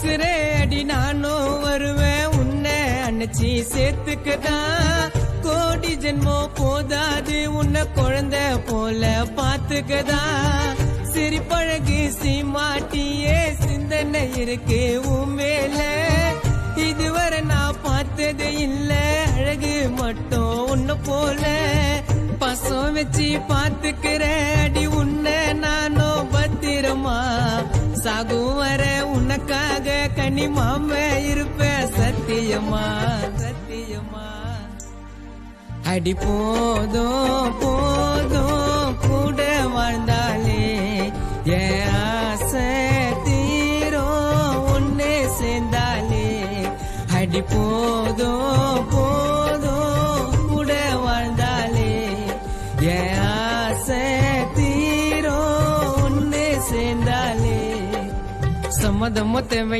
அடி நானும் வருவேன் உன்னை அணைச்சி சேர்த்துக்கதான். கோடி ஜென்மம் போதாது உன்னை குழந்தை போல பாத்துக்கதான். சிரிப்பழகு சீமாட்டியே சிந்தனை இருக்கு உன் மேல. இதுவரை நான் பார்த்தது இல்ல அழகு மட்டும் உன்னை போல. பசம் வச்சு பாத்துக்கிற அடி உன்னை நானும் பத்திரமா. சாகும் வர உனக்காக கனிமாம இருப்பேன் சத்தியமா சத்தியமா. அடி போதும் போதும் கூட வாழ்ந்தாலே என் ஆசை தீரும் ஒன்னே சேர்ந்தாலே. அடி போதும் போதும் கூட வாழ்ந்தாலே என் ஆசை தீரும் ஒன்னே சேர்ந்தாலே. சம்மதமோ தேவை